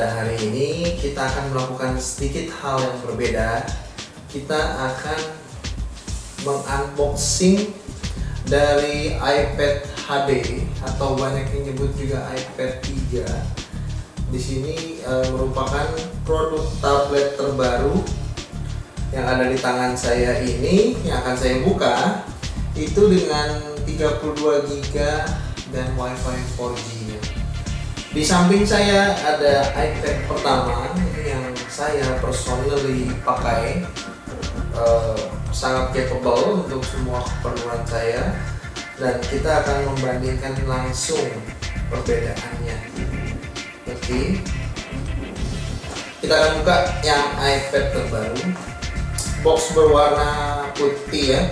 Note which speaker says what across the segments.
Speaker 1: pada hari ini kita akan melakukan sedikit hal yang berbeda. Kita akan mengunboxing dari iPad HD atau banyak yang nyebut juga iPad 3. Di sini merupakan produk tablet terbaru yang ada di tangan saya ini, yang akan saya buka itu dengan 32 GB dan WiFi 4G nya. Di samping saya ada iPad pertama yang saya personally pakai, sangat capable untuk semua keperluan saya, dan kita akan membandingkan langsung perbedaannya. Oke, kita akan buka yang iPad terbaru. Box berwarna putih ya,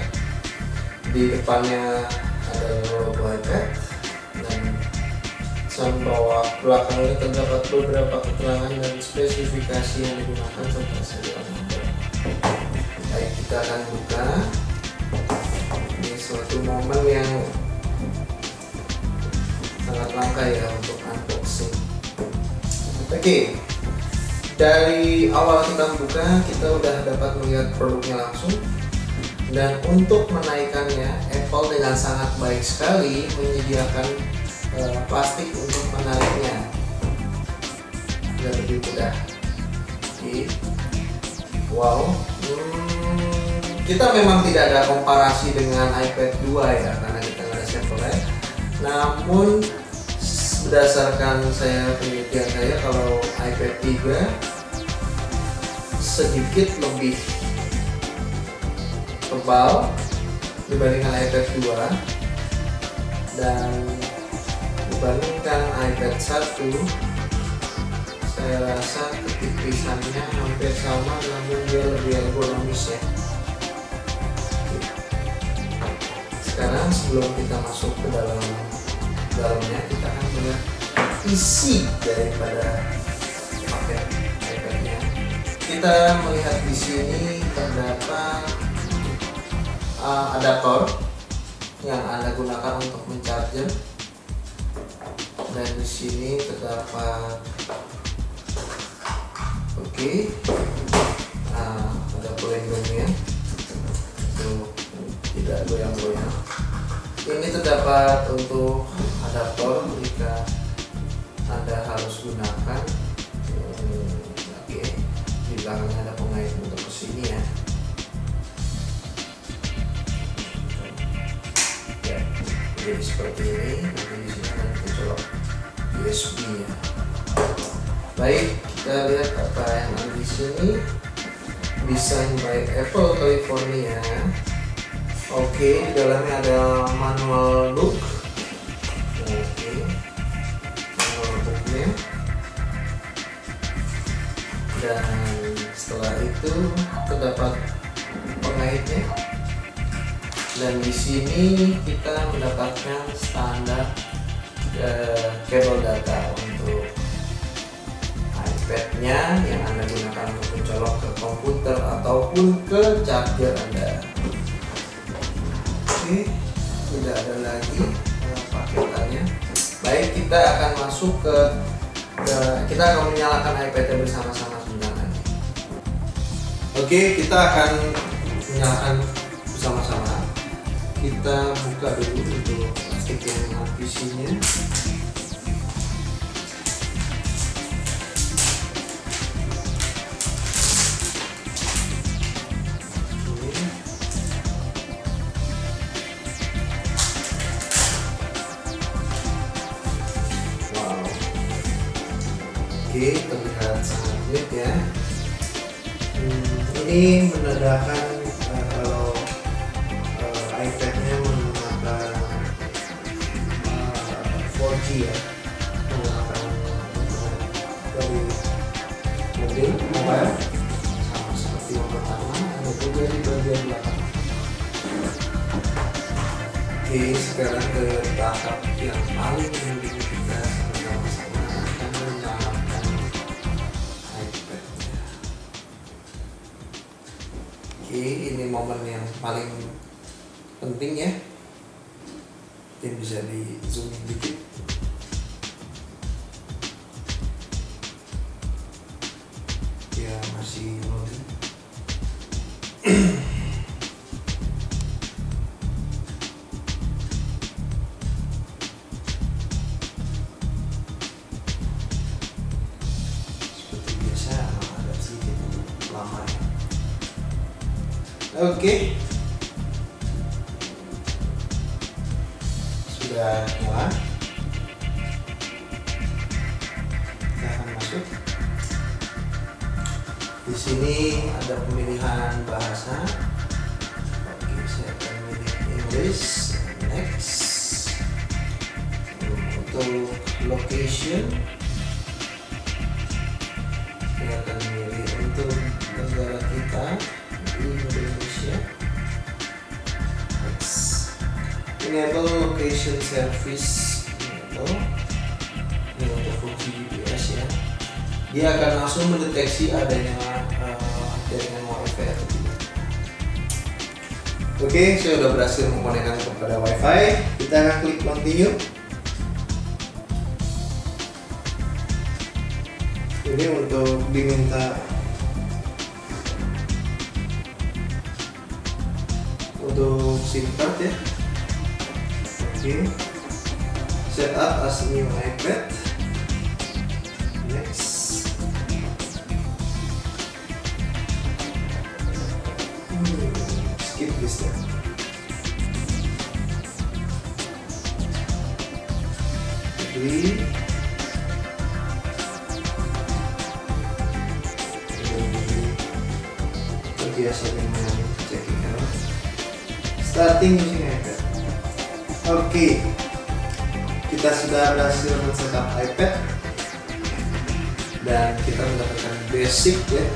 Speaker 1: di depannya ada logo iPad, dan bawah belakangnya terdapat beberapa keterangan dan spesifikasi yang digunakan serta serial number. Baik, kita akan buka. Ini suatu momen yang sangat langka ya untuk unboxing. Oke, dari awal kita membuka, kita udah dapat melihat produknya langsung. Dan untuk menaikkannya, Apple dengan sangat baik sekali menyediakan plastik untuk menariknya dan lebih mudah. Oke. Wow, kita memang tidak ada komparasi dengan iPad 2 ya, karena kita nggak ada sampelnya. Namun berdasarkan penelitian saya, kalau iPad 3 sedikit lebih tebal dibandingkan iPad 2, dan dibandingkan iPad 1 saya rasa ketipisannya hampir sama, namun dia lebih ergonomis ya. Sekarang sebelum kita masuk ke dalamnya, kita akan melihat isi daripada paket iPad-nya. Kita melihat di sini terdapat adaptor yang Anda gunakan untuk mencharger, dan di sini terdapat ada pelindungnya untuk tidak goyang-goyang. Ini terdapat untuk adaptor jika Anda harus gunakan. Di belakangnya ada pengait untuk kesini ya. Jadi seperti ini. Nanti di sini akan kita colok USB-nya. Baik, kita lihat apa yang ada di sini. Design by Apple California. Oke, di dalamnya ada manual book. Manual booknya. Dan setelah itu terdapat pengaitnya. Dan di sini kita mendapatkan standar kabel data untuk iPad-nya yang Anda gunakan untuk mencolok ke komputer ataupun ke charger Anda. Oke, tidak ada lagi paketannya. Baik, kita akan masuk kita akan menyalakan iPad-nya bersama-sama sebentar lagi. Oke, kita akan menyalakan bersama-sama. Kita buka dulu untuk plastik yang isinya. Wow. Oke, terlihat sangat neat ya. Ini menandakan kalau iPad-nya menggunakan 4G ya, menggunakan dari mobil mobile, sama seperti yang pertama, ada juga di bagian belakang. Oke, sekarang ke tahap yang paling penting, kita sama-sama akan menyalakan iPad-nya. Oke, ini momen yang paling penting ya. Mungkin bisa di zoom dikit. si Rodi. Seperti biasa ada sedikit lama ya. Oke. Sudah nyala. Kita akan masuk. Di sini ada pemilihan bahasa. Oke, saya akan pilih English. Next. Untuk location, saya akan pilih untuk negara kita di Indonesia. Next. Enable location service. Ini untuk fungsi GPS ya. Dia akan langsung mendeteksi adanya jaringan WiFi atau tidak. Oke, saya sudah berhasil mengkonekkan kepada WiFi. Kita akan klik continue. Ini untuk diminta untuk SIM card ya. Oke, setup as new iPad. Next. Skip this step. Agree. Terbiasa dengan checking error. Starting using iPad. Oke, kita sudah berhasil men-setup iPad dan kita mendapatkan basic ya,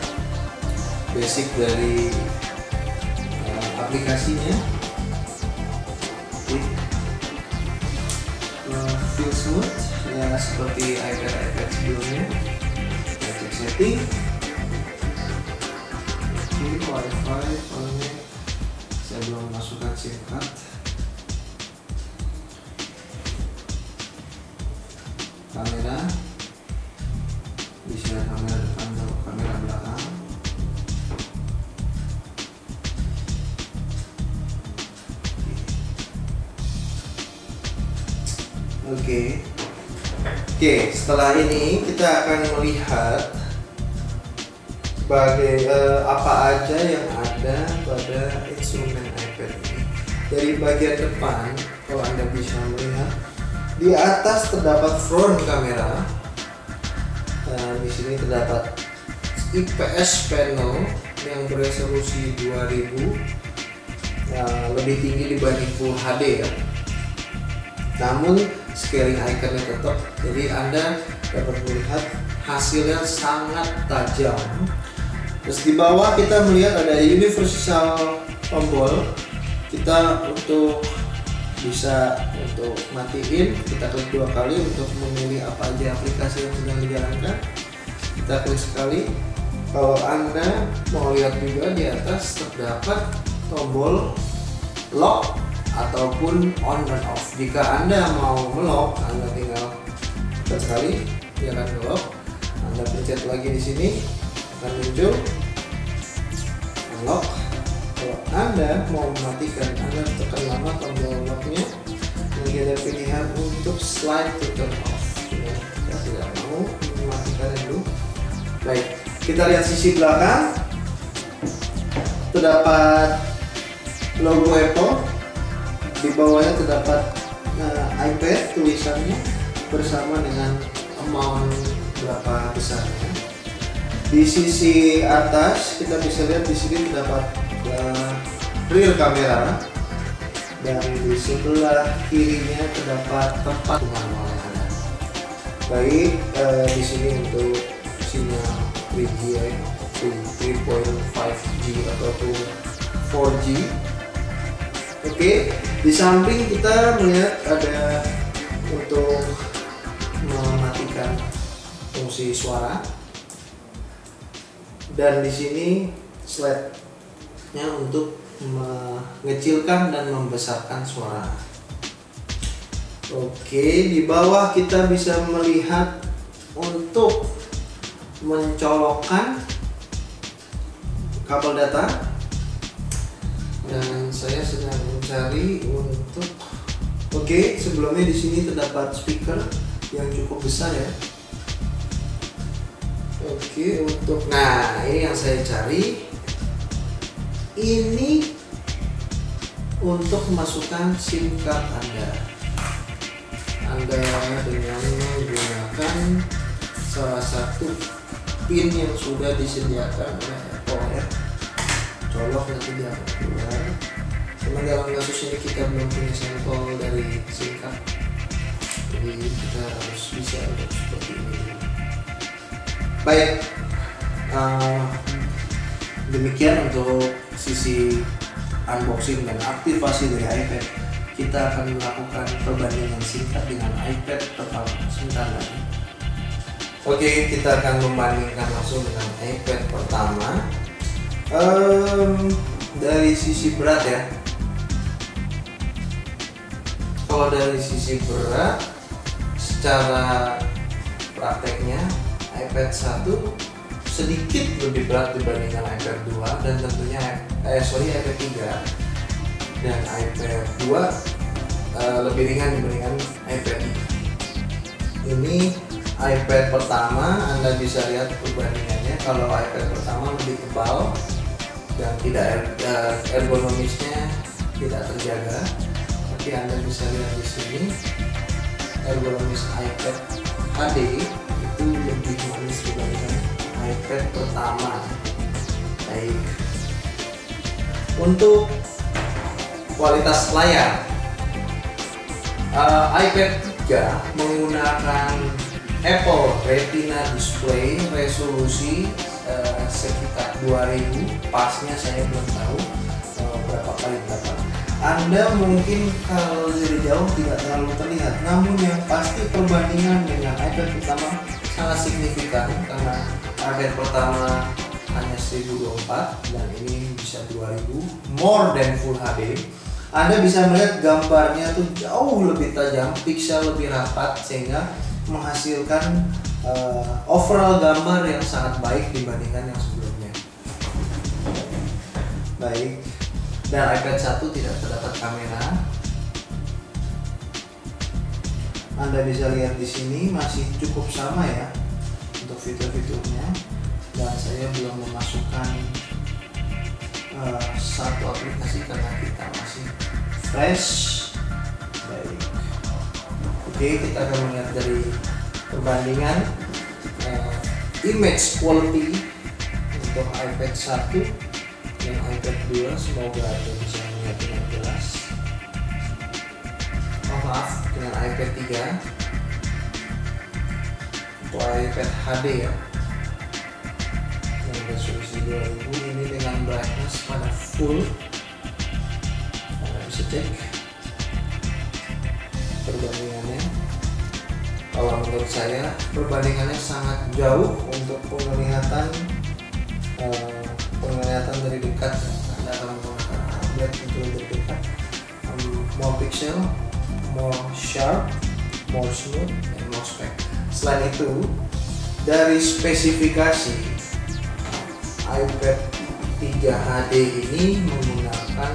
Speaker 1: basic dari aplikasinya. Feel smooth ya, seperti iPad sebelumnya. Kita cek setting. Wi-Fi connect. Saya belum masukkan SIM card. Kamera, bisa kamera depan atau kamera belakang. Oke, setelah ini kita akan melihat apa aja yang ada pada instrumen iPad ini. Dari bagian depan, kalau Anda bisa melihat, di atas terdapat front kamera. Di sini terdapat IPS panel yang beresolusi 2000, lebih tinggi dibanding Full HD ya. Namun scaling iconnya tetap, jadi Anda dapat melihat hasilnya sangat tajam. Terus di bawah kita melihat ada universal tombol. Kita bisa untuk matiin, kita klik 2 kali untuk memilih apa aja aplikasi yang sedang dijalankan. Kita klik sekali. Kalau Anda mau lihat juga, di atas terdapat tombol lock ataupun on dan off. Jika Anda mau melock, Anda tinggal tekan sekali, dia akan melock. Anda pencet lagi di sini, akan muncul unlock. Kalau Anda mau mematikan, Anda tekan lama tombol locknya. Nanti ada pilihan untuk slide to turn off. Kita tidak mau mematikan dulu. Baik, kita lihat sisi belakang. Terdapat logo Apple. Di bawahnya terdapat iPad tulisannya bersama dengan amount berapa besarnya. Di sisi atas kita bisa lihat di sini terdapat rear kamera dan di sebelah kirinya terdapat tempat manual yang ada. Baik, di sini untuk sinyal 3G, 3.5G ataupun 4G. Oke, di samping kita melihat ada untuk mematikan fungsi suara, dan di sini slide-nya untuk mengecilkan dan membesarkan suara. Oke, di bawah kita bisa melihat untuk mencolokkan kabel data, dan saya sedang mencari untuk sebelumnya di sini terdapat speaker yang cukup besar ya. Nah ini yang saya cari, ini untuk memasukkan SIM card Anda dengan menggunakan salah satu pin yang sudah disediakan oleh Apple ya. Colok nanti dia akan keluar. Cuma dalam kasus ini kita belum punya sampel dari SIM card, jadi kita harus bisa untuk seperti ini. Baik, demikian untuk sisi unboxing dan aktivasi dari iPad. Kita akan melakukan perbandingan singkat dengan iPad sebentar lagi. Oke, kita akan membandingkan langsung dengan iPad pertama. Dari sisi berat ya. Kalau dari sisi berat, secara prakteknya iPad 1 sedikit lebih berat dibandingkan iPad 2, dan tentunya iPad 3 dan iPad 2 lebih ringan dibandingkan iPad 3. Ini iPad pertama, Anda bisa lihat perbandingannya. Kalau iPad pertama lebih tebal dan tidak ergonomisnya tidak terjaga, tapi Anda bisa lihat di sini ergonomis iPad HD itu lebih manis dibandingkan iPad pertama. Baik, untuk kualitas layar, iPad 3 menggunakan Apple Retina display resolusi sekitar 2000, pasnya saya belum tahu berapa kali berapa. Anda mungkin kalau dari jauh tidak terlalu terlihat, namun yang pasti perbandingan dengan iPad pertama sangat signifikan, karena iPad pertama hanya 1024 dan ini bisa 2000, more than Full HD. Anda bisa melihat gambarnya tuh jauh lebih tajam, pixel lebih rapat, sehingga menghasilkan overall gambar yang sangat baik dibandingkan yang sebelumnya. Baik, dan iPad 1 tidak terdapat kamera. Anda bisa lihat di sini masih cukup sama ya untuk fitur-fiturnya, dan saya belum memasukkan satu aplikasi karena kita masih fresh. Baik, oke, kita akan melihat dari perbandingan image quality untuk iPad 1 dan iPad 2. Semoga Anda bisa melihat dengan jelas. Maaf, dengan iPad 3 untuk iPad HD ya, yang resolusi 2000, ini dengan brightness pada full. Anda bisa cek perbandingannya. Kalau menurut saya perbandingannya sangat jauh untuk penglihatan dari dekat. Anda akan menggunakan tablet untuk lebih dekat, more pixel, more sharp, more smooth, and more spec. Selain itu, dari spesifikasi iPad 3 HD ini menggunakan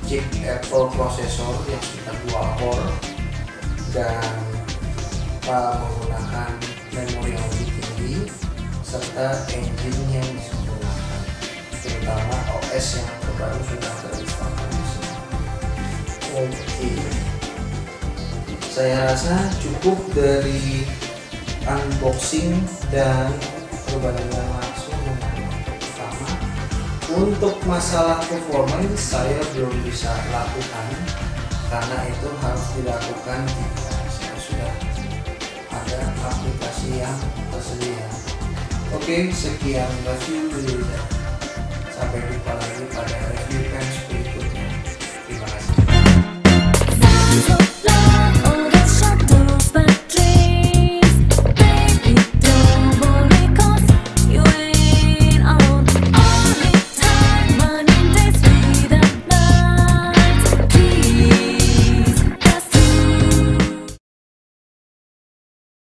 Speaker 1: chip Apple processor yang sekitar 2 core dan menggunakan memori yang lebih tinggi, serta engine yang disempurnakan, terutama OS yang terbaru sudah terinstall di sini. Oke, saya rasa cukup dari unboxing dan perbandingan langsung dengan iPad pertama. Untuk masalah performance saya belum bisa lakukan, karena itu harus dilakukan jika saya sudah ada aplikasi yang tersedia. Oke, sekian review. Sampai jumpa lagi pada review